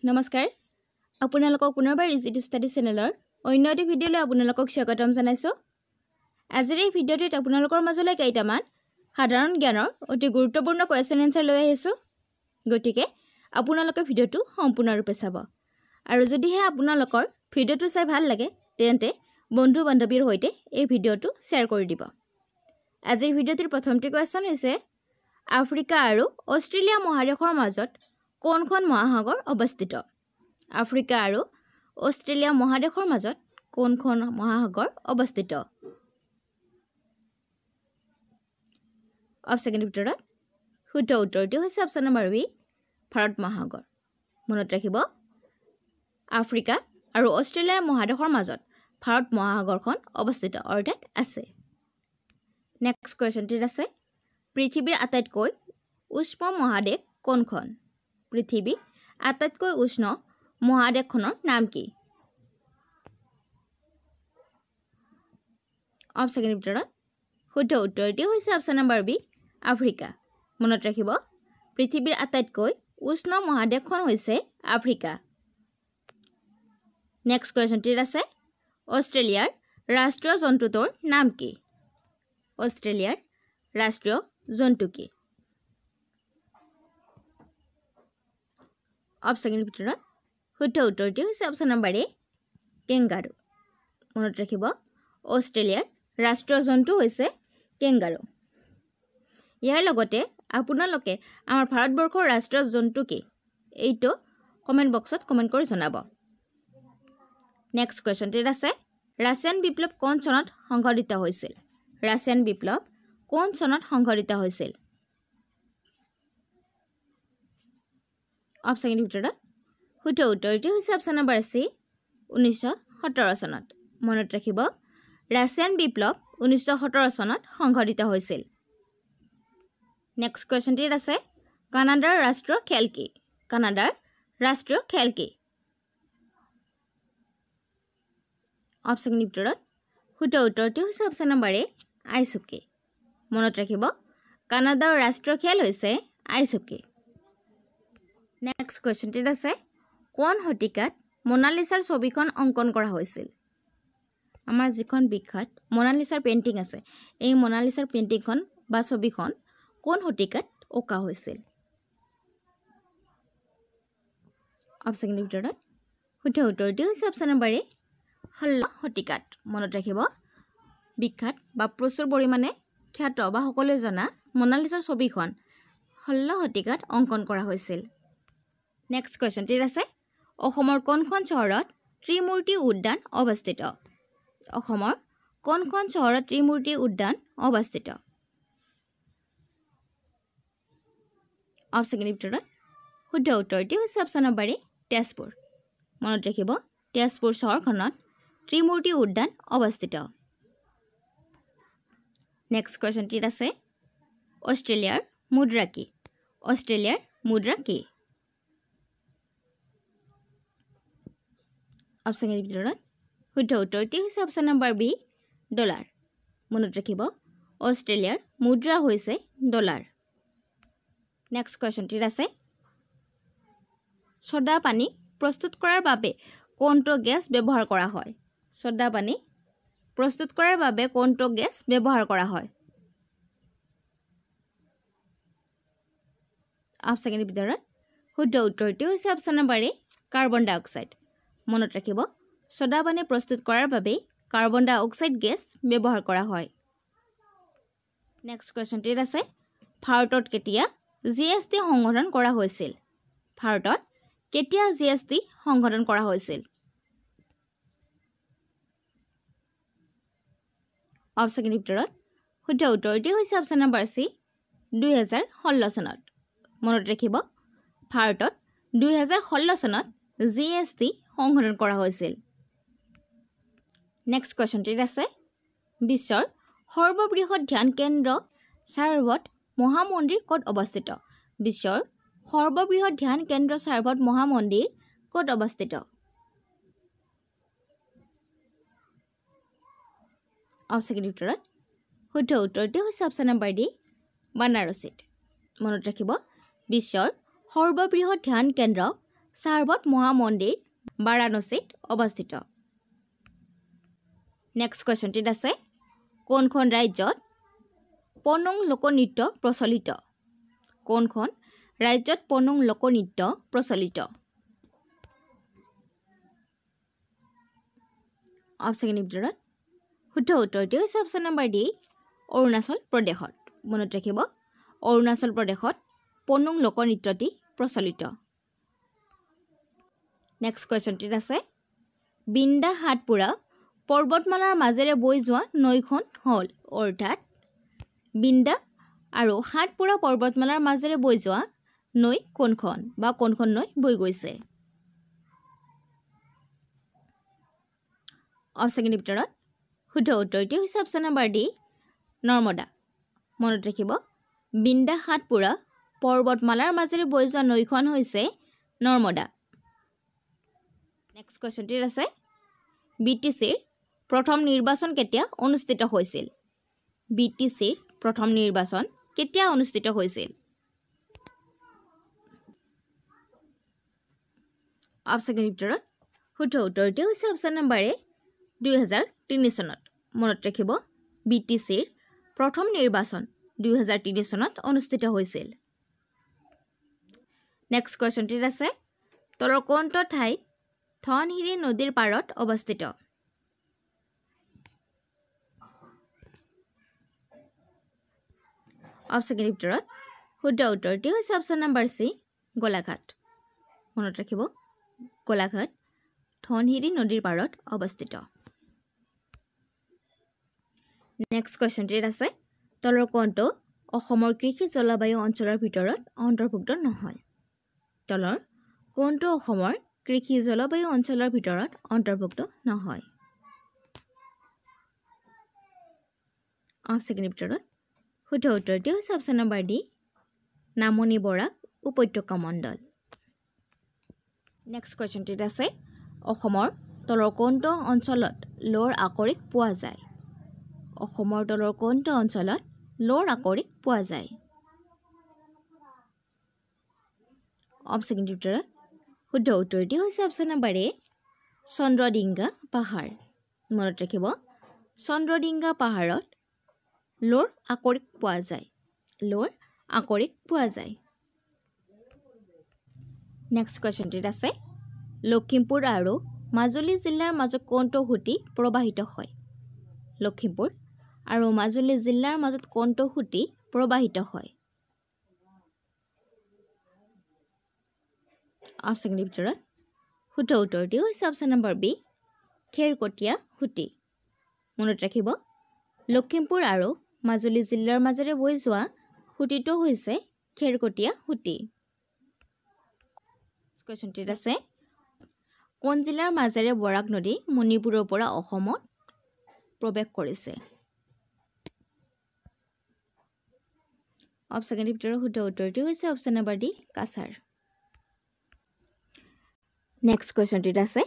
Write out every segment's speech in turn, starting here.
নমস্কাৰ আপোনালোকক পুনৰবাৰ ইজি টু ষ্টাডি চেনেলৰ অন্য এটা ভিডিঅ'লৈ আপোনালোকক স্বাগতম জনাইছোঁ। আজিৰ এই ভিডিঅ'টোত আপোনালোকৰ মাজলৈ কেইটামান সাধাৰণ জ্ঞানৰ অতি গুৰুত্বপূৰ্ণ কোৱেশ্চন এনসাৰ লৈ আহিছোঁ। গতিকে আপোনালোকে ভিডিঅ'টো সম্পূৰ্ণৰূপে চাব আৰু যদিহে আপোনালোকৰ ভিডিঅ'টো চাই ভাল লাগে তেন্তে বন্ধু বান্ধৱীৰ সৈতে এই ভিডিঅ'টো শ্বেয়াৰ কৰি দিব। আজিৰ ভিডিঅ'টোৰ প্ৰথমটো কোৱেশ্চন হৈছে আফ্ৰিকা আৰু অষ্ট্ৰেলিয়া মহাদেশৰ মাজত কোনখন মহাসাগৰ অৱস্থিত? আফ্ৰিকা আৰু অষ্ট্ৰেলিয়া মহাদেশৰ মাজত কোনখন মহাসাগৰ অৱস্থিত? অপচনৰ ভিতৰত শুদ্ধ উত্তৰটো হৈছে অপচন নম্বৰ বি, ভাৰত মহাসাগৰ। মনত ৰাখিব, আফ্ৰিকা আৰু অষ্ট্ৰেলিয়া মহাদেশৰ মাজত ভাৰত মহাসাগৰখন অৱস্থিত অৰ্থাৎ আছে। নেক্সট কুৱেশ্যনটিত আছে পৃথিৱীৰ আটাইতকৈ উষ্ণ মহাদেশ কোনখন? পৃথিৱীৰ আটাইতকৈ উষ্ণ মহাদেশখনৰ নাম কি? অপচনৰ ভিতৰত শুদ্ধ উত্তৰটি হৈছে অপচন নম্বৰ বি, আফ্ৰিকা। মনত ৰাখিব, পৃথিৱীৰ আটাইতকৈ উষ্ণ মহাদেশখন হৈছে আফ্ৰিকা। নেক্সট কুৱেশ্যনটিত আছে অষ্ট্ৰেলিয়াৰ ৰাষ্ট্ৰীয় জন্তুটোৰ নাম কি? অষ্ট্ৰেলিয়াৰ ৰাষ্ট্ৰীয় জন্তু কি? অপচনৰ ভিতৰত শুদ্ধ উত্তৰটি হৈছে অপচন নম্বৰ এ, কেংগাৰু। মনত ৰাখিব, অষ্ট্ৰেলিয়াৰ ৰাষ্ট্ৰীয় জন্তু হৈছে কেংগাৰু। ইয়াৰ লগতে আপোনালোকে আমাৰ ভাৰতবৰ্ষৰ ৰাষ্ট্ৰীয় জন্তু কি এইটো কমেণ্ট বক্সত কমেণ্ট কৰি জনাব। নেক্সট কুৱেশ্যনটিত আছে ৰাছিয়ান বিপ্লৱ কোন চনত সংঘটিত হৈছিল? ৰাছিয়ান বিপ্লৱ কোন চনত সংঘটিত হৈছিল? অপচনৰ ভিতৰত শুদ্ধ উত্তৰটি হৈছে অপচন নম্বৰ চি, 1917 চনত। মনত ৰাখিব, ৰাছিয়ান বিপ্লৱ 1917 চনত সংঘটিত হৈছিল। নেক্সট কুৱেশ্যনটিত আছে কানাডাৰ ৰাষ্ট্ৰীয় খেল কি? কানাডাৰ ৰাষ্ট্ৰীয় খেল কি? অপচনৰ ভিতৰত শুদ্ধ উত্তৰটি হৈছে অপচন নম্বৰ এ, আইচ হকী। মনত ৰাখিব, কানাডাৰ ৰাষ্ট্ৰীয় খেল হৈছে আইচ হকী। নেক্সট কুৱেশ্যনটিত আছে কোন শতিকাত মোনালিছাৰ ছবিখন অংকন কৰা হৈছিল? আমাৰ যিখন বিখ্যাত মোনালিছাৰ পেইণ্টিং আছে, এই মোনালিছাৰ পেইণ্টিংখন বা ছবিখন কোন শতিকাত অঁকা হৈছিল? অপচনৰ ভিতৰত শুদ্ধ উত্তৰটি হৈছে অপচন নম্বৰ এ, 16 শতিকাত। মনত ৰাখিব, বিখ্যাত বা প্ৰচুৰ পৰিমাণে খ্যাত বা সকলোৱে জনা মোনালিছাৰ ছবিখন 16 শতিকাত অংকন কৰা হৈছিল। নেক্সট কুৱেশ্যনটিত আছে অসমৰ কোনখন চহৰত ত্ৰিমূৰ্তি উদ্যান অৱস্থিত? অসমৰ কোনখন চহৰত ত্ৰিমূৰ্তি উদ্যান অৱস্থিত? অপচনৰ ভিতৰত শুদ্ধ উত্তৰটি হৈছে অপচন নম্বৰ এ, তেজপুৰ। মনত ৰাখিব, তেজপুৰ চহৰখনত ত্ৰিমূৰ্তি উদ্যান অৱস্থিত। নেক্সট কুৱেশ্যনটিত আছে অষ্ট্ৰেলিয়াৰ মুদ্ৰা কি? অষ্ট্ৰেলিয়াৰ মুদ্ৰা কি? অপচনৰ ভিতৰত শুদ্ধ উত্তৰটি হৈছে অপচন নম্বৰ বি, ডলাৰ। মনত ৰাখিব, অষ্ট্ৰেলিয়াৰ মুদ্ৰা হৈছে ডলাৰ। নেক্সট কুৱেশ্যনটিত আছে ছ'ডা পানী প্ৰস্তুত কৰাৰ বাবে কোনটো গেছ ব্যৱহাৰ কৰা হয়? ছ'ডা পানী প্ৰস্তুত কৰাৰ বাবে কোনটো গেছ ব্যৱহাৰ কৰা হয়? অপচনৰ ভিতৰত শুদ্ধ উত্তৰটি হৈছে অপচন নম্বৰ এ, কাৰ্বন ডাই অক্সাইড। মনত ৰাখিব, ছ'ডা পানী প্ৰস্তুত কৰাৰ বাবে কাৰ্বন ডাই অক্সাইড গেছ ব্যৱহাৰ কৰা হয়। নেক্সট কুৱেশ্যনটিত আছে ভাৰতত কেতিয়া GST সংশোধন কৰা হৈছিল? ভাৰতত কেতিয়া GST সংশোধন কৰা হৈছিল? অপচনৰ ভিতৰত শুদ্ধ উত্তৰটি হৈছে অপচন নম্বৰ চি, 2016 চনত। মনত ৰাখিব, ভাৰতত 2016 চনত GST সংশোধন কৰা হৈছিল। নেক্সট কুৱেশ্যনটিত আছে বিশ্বৰ সৰ্ববৃহৎ ধ্যান কেন্দ্ৰ সাৰভত মহামন্দিৰ ক'ত অৱস্থিত? বিশ্বৰ সৰ্ববৃহৎ ধ্যান কেন্দ্ৰ সাৰভত মহামন্দিৰ ক'ত অৱস্থিত? অপচনৰ ভিতৰত শুদ্ধ উত্তৰটি হৈছে অপচন নম্বৰ ডি, বানাৰসীত। মনত ৰাখিব, বিশ্বৰ সৰ্ববৃহৎ ধ্যান কেন্দ্ৰ সাৰবত মহামন্দিৰ বাৰাণসীত অৱস্থিত। নেক্সট কুৱেশ্যনটিত আছে কোনখন ৰাজ্যত পনুং লোকনৃত্য প্ৰচলিত? কোনখন ৰাজ্যত পনুং লোকনৃত্য প্ৰচলিত? অপশ্যনৰ ভিতৰত শুদ্ধ উত্তৰটো হৈছে অপশ্যন নম্বৰ ডি অৰুণাচল প্ৰদেশত। মনত ৰাখিব অৰুণাচল প্ৰদেশত পনুং লোকনৃত্যটি প্ৰচলিত। নেক্সট কুৱেশ্যনটিত আছে বিন্দা হাটপুৰা পৰ্বতমালাৰ মাজেৰে বৈ যোৱা নৈখন হ'ল, অৰ্থাৎ বিন্দা আৰু হাটপুৰা পৰ্বতমালাৰ মাজেৰে বৈ যোৱা নৈ কোনখন বা কোনখন নৈ বৈ গৈছে? অপশ্যনৰ ভিতৰত শুদ্ধ উত্তৰটি হৈছে অপশ্যন নম্বৰ ডি নৰ্মদা। মনত ৰাখিব বিন্দা হাটপুৰা পৰ্বতমালাৰ মাজেৰে বৈ যোৱা নৈখন হৈছে নৰ্মদা। নেক্সট কুৱেশ্যনটিত আছে BTCৰ প্ৰথম নিৰ্বাচন কেতিয়া অনুষ্ঠিত হৈছিল? BTCৰ প্ৰথম নিৰ্বাচন কেতিয়া অনুষ্ঠিত হৈছিল? অপশ্যনৰ ভিতৰত শুদ্ধ উত্তৰটি হৈছে অপশ্যন নম্বৰ এ 2003 চনত। মনত ৰাখিব BTCৰ প্ৰথম নিৰ্বাচন 2003 চনত অনুষ্ঠিত হৈছিল। নেক্সট কুৱেশ্যনটিত আছে তলৰ কোনটো ঠাইত ধনশিৰি নদীৰ পাৰত অৱস্থিত? অপশ্যনৰ ভিতৰত শুদ্ধ উত্তৰটি হৈছে অপশ্যন নম্বৰ চি গোলাঘাট। মনত ৰাখিব গোলাঘাট ধনশিৰি নদীৰ পাৰত অৱস্থিত। নেক্সট কুৱেশ্যনটিত আছে তলৰ কোনটো অসমৰ কৃষি জলবায়ু অঞ্চলৰ ভিতৰত অন্তৰ্ভুক্ত নহয়? তলৰ কোনটো অসমৰ কৃষি জলবায়ু অঞ্চলৰ ভিতৰত অন্তৰ্ভুক্ত নহয়? অপশ্যনৰ ভিতৰত শুদ্ধ উত্তৰটি হৈছে অপশ্যন নম্বৰ ডি নামনি বৰাক উপত্যকা মণ্ডল। নেক্সট কুৱেশ্যনটিত আছে অসমৰ তলৰ কোনটো অঞ্চলত লোৰ আকৰিক পোৱা যায়? অসমৰ তলৰ কোনটো অঞ্চলত লোৰ আকৰিক পোৱা যায়? অপশ্যনৰ ভিতৰত শুদ্ধ উত্তৰটি হৈছে অপশ্যন নম্বৰ এ চন্দ্ৰডিংগা পাহাৰ। মনত ৰাখিব চন্দ্ৰডিংগা পাহাৰত লোৰ আকৰিক পোৱা যায়। লোৰ আকৰিক পোৱা যায়। নেক্সট কুৱেশ্যনটিত আছে লখিমপুৰ আৰু মাজুলী জিলাৰ মাজত কোনটো সুঁতি প্ৰবাহিত হয়? লখিমপুৰ আৰু মাজুলী জিলাৰ মাজত কোনটো সুঁতি প্ৰবাহিত হয়? অপশ্যনৰ ভিতৰত শুদ্ধ উত্তৰটি হৈছে অপশ্যন নম্বৰ বি খেৰকটীয়া সুঁতি। মনত ৰাখিব লখিমপুৰ আৰু মাজুলী জিলাৰ মাজেৰে বৈ যোৱা সুঁতিটো হৈছে খেৰকটীয়া সুঁতি। কুৱেশ্যনটিত আছে কোন জিলাৰ মাজেৰে বৰাক নদী মণিপুৰৰ পৰা অসমত প্ৰৱেশ কৰিছে? অপশ্যনৰ ভিতৰত শুদ্ধ উত্তৰটি হৈছে option number D Cachar. Next কুৱেশ্যনটিত আছে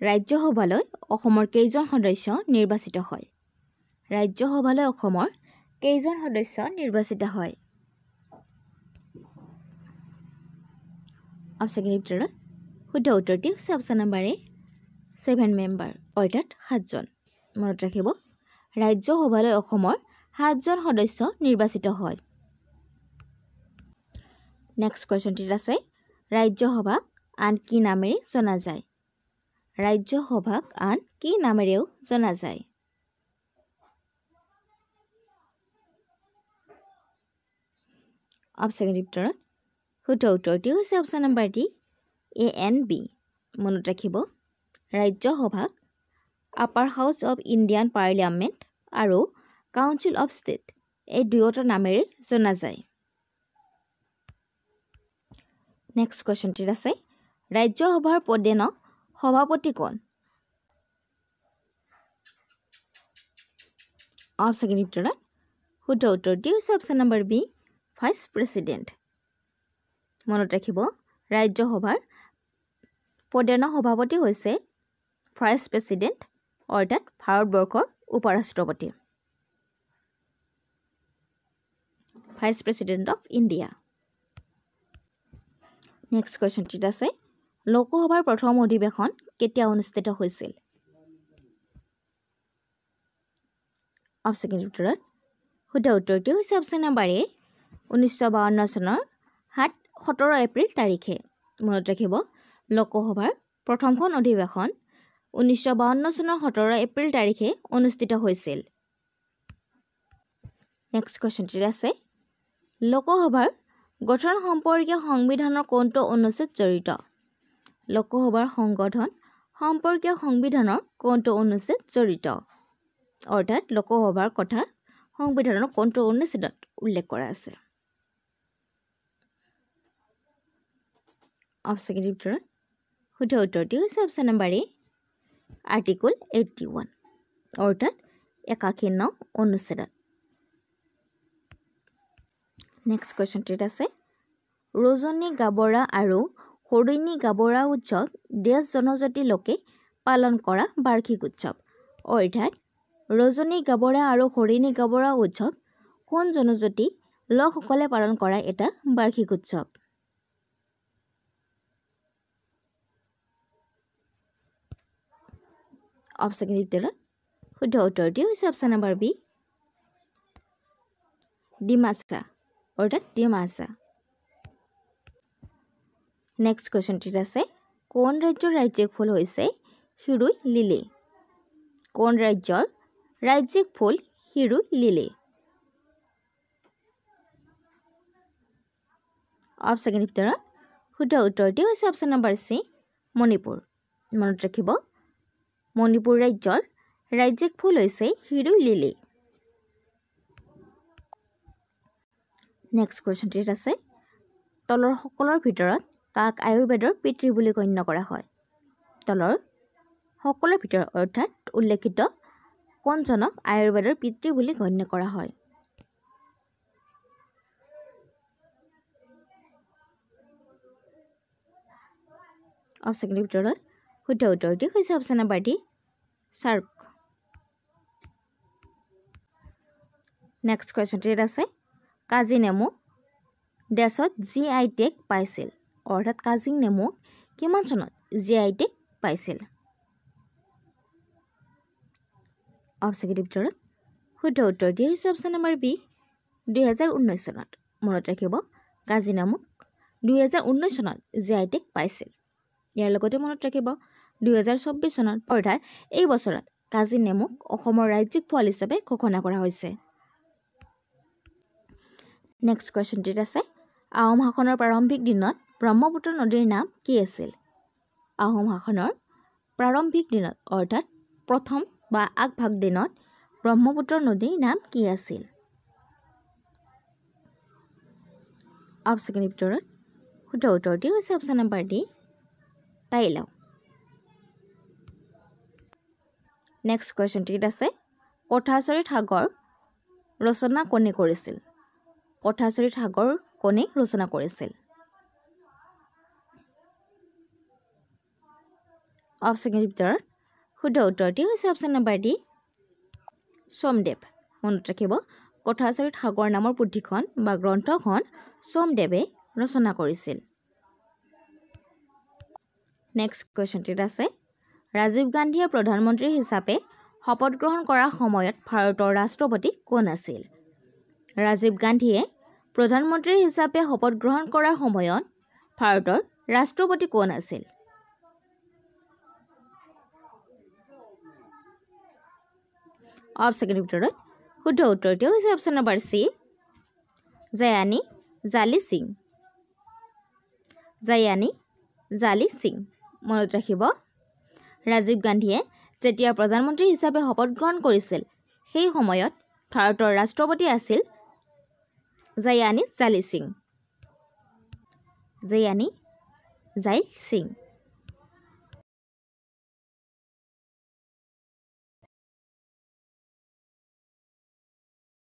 ৰাজ্যসভালৈ অসমৰ কেইজন সদস্য নিৰ্বাচিত হয়? ৰাজ্যসভালৈ অসমৰ কেইজন সদস্য নিৰ্বাচিত হয়? অপশ্যনৰ ভিতৰত শুদ্ধ উত্তৰটি হৈছে অপশ্যন নম্বৰ এ 7 মেম্বাৰ অৰ্থাৎ 7জন। মনত ৰাখিব ৰাজ্যসভালৈ অসমৰ 7জন সদস্য নিৰ্বাচিত হয়। নেক্সট কুৱেশ্যনটিত আছে ৰাজ্যসভাক আন কি নামেৰে জনা যায়? ৰাজ্যসভাক আন কি নামেৰেও জনা যায়? অপশ্যনৰ ভিতৰত শুদ্ধ উত্তৰটি হৈছে অপশ্যন নম্বৰ ডি ANB। মনত ৰাখিব ৰাজ্যসভাক upper house of Indian parliament আৰু কাউন্সিল অৱ ষ্টেট এই দুয়োটা নামেৰে জনা যায়। নেক্সট কুৱেশ্যনটিত আছে ৰাজ্যসভাৰ পদেন সভাপতি কোন? অপশ্যনৰ ভিতৰত শুদ্ধ উত্তৰটি হৈছে option number B vice president. মনত ৰাখিব ৰাজ্যসভাৰ পদেন সভাপতি হৈছে ভাইচ প্ৰেচিডেণ্ট অৰ্থাৎ ভাৰতবৰ্ষৰ উপৰাষ্ট্ৰপতি, vice president of India. Next কুৱেশ্যনটিত আছে লোকসভাৰ প্ৰথম অধিৱেশন কেতিয়া অনুষ্ঠিত হৈছিল অপচন উত্তৰত শুদ্ধ উত্তৰটো হৈছে অপচন নম্বৰ এ 1952 চনৰ 17 এপ্ৰিল তাৰিখে মনত ৰাখিব লোকসভাৰ প্ৰথমখন অধিৱেশন 1952 চনৰ 17 এপ্ৰিল তাৰিখে অনুষ্ঠিত হৈছিল নেক্সট কোৱেশ্চনটি আছে লোকসভাৰ গঠন সম্পৰ্কীয় সংবিধানৰ কোনটো অনুচ্ছেদ জড়িত লোকসভাৰ সংগঠন সম্পৰ্কীয় সংবিধানৰ কোনটো অনুচ্ছেদ জড়িত অৰ্থাৎ লোকসভাৰ কথা সংবিধানৰ কোনটো অনুচ্ছেদত উল্লেখ কৰা আছে অপচন উত্তৰত শুদ্ধ উত্তৰটো হৈছে অপচন নম্বৰ এ আৰ্টিকল 81 অৰ্থাৎ 81 নং অনুচ্ছেদত নেক্সট কোৱেশ্চনটিত আছে ৰজনী গাবৰা আৰু হৰিণী গাবৰা উৎসৱ দেশ জনজাতি লোকে পালন কৰা বাৰ্ষিক উৎসৱ অৰ্থাৎ ৰজনী গাবৰা আৰু হৰিণী গাবৰা উৎসৱ কোন জনজাতি লোকসকলে পালন কৰা এটা বাৰ্ষিক উৎসৱ অপচন উত্তৰত শুদ্ধ উত্তৰটো হৈছে অপচন নম্বৰ বি ডিমাছা অৰ্থাৎ ডিমাছা নেক্সট কোৱেশ্চনটিত আছে কোন ৰাজ্যৰ ৰাজ্যিক ফুল হৈছে হিৰুই লিলি কোন ৰাজ্যৰ ৰাজ্যিক ফুল হিৰুই লিলি অপচন উত্তৰত শুদ্ধ উত্তৰটো হৈছে অপচন নম্বৰ চি মণিপুৰ মনত ৰাখিব মণিপুৰ ৰাজ্যৰ ৰাজ্যিক ফুল হৈছে হিৰুই লিলি নেক্সট কোৱেশ্চনটিত আছে তলৰ সকলৰ ভিতৰত কাক আয়ুৰ্বেদৰ পিতৃ বুলি গণ্য কৰা হয় তলৰ সকলৰ ভিতৰত অৰ্থাৎ উল্লেখিত কোনজনক আয়ুৰ্বেদৰ পিতৃ বুলি গণ্য কৰা হয় অপচন ভিতৰত শুদ্ধ উত্তৰটো হৈছে অপচন নম্বৰ ডি চাৰ্ক নেক্সট কোৱেশ্চনটিত আছে কাজি নেমু দেশত GI টেগ পাইছিল অৰ্থাৎ কাজি নেমু কিমান চনত GI টেগ পাইছিল অপচন ভিতৰত শুদ্ধ উত্তৰটো হৈছে অপচন নম্বৰ বি 2019 চনত মনত ৰাখিব কাজি নেমু 2019 চনত GI টেগ পাইছিল ইয়াৰ লগতে মনত ৰাখিব 2024 চনত অৰ্থাৎ এই বছৰত কাজি নেমুক অসমৰ ৰাজ্যিক ফল হিচাপে ঘোষণা কৰা হৈছে নেক্সট কোৱেশ্চনটিত আছে আহোম শাসনৰ প্ৰাৰম্ভিক দিনত ব্ৰহ্মপুত্ৰ নদীৰ নাম কি আছিল আহোম শাসনৰ প্ৰাৰম্ভিক দিনত অৰ্থাৎ প্ৰথম বা আগভাগ দিনত ব্ৰহ্মপুত্ৰ নদীৰ নাম কি আছিল অপচন ভিতৰত শুদ্ধ উত্তৰটো হৈছে অপচন নম্বৰ ডি তাইলাও নেক্সট কোৱেশ্চনটিত আছে কথাছৰিত সাগৰ ৰচনা কোনে কৰিছিল কথাছৰিত সাগৰ কোনে ৰচনা কৰিছিল অপচন ভিতৰত শুদ্ধ উত্তৰটো হৈছে অপচন নম্বৰ ডি সোমদেৱ মনত ৰাখিব কথাছৰিত সাগৰ নামৰ পুথিখন বা গ্ৰন্থখন সোমদেৱে ৰচনা কৰিছিল নেক্সট কোৱেশ্চনটিত আছে ৰাজীৱ গান্ধীয়ে প্ৰধানমন্ত্ৰী হিচাপে শপত গ্ৰহণ কৰাৰ সময়ত ভাৰতৰ ৰাষ্ট্ৰপতি কোন আছিল ৰাজীৱ গান্ধীয়ে প্ৰধানমন্ত্ৰী হিচাপে শপত গ্ৰহণ কৰাৰ সময়ত ভাৰতৰ ৰাষ্ট্ৰপতি কোন আছিল অপচন ভিতৰত শুদ্ধ উত্তৰটো হৈছে অপচন নম্বৰ চি জায়ানী জালি সিং জায়ানী জালি সিং মনত ৰাখিব ৰাজীৱ গান্ধীয়ে যেতিয়া প্ৰধানমন্ত্ৰী হিচাপে শপত গ্ৰহণ কৰিছিল সেই সময়ত ভাৰতৰ ৰাষ্ট্ৰপতি আছিল জায়ানী জালি সিং জায়ানী জাই সিং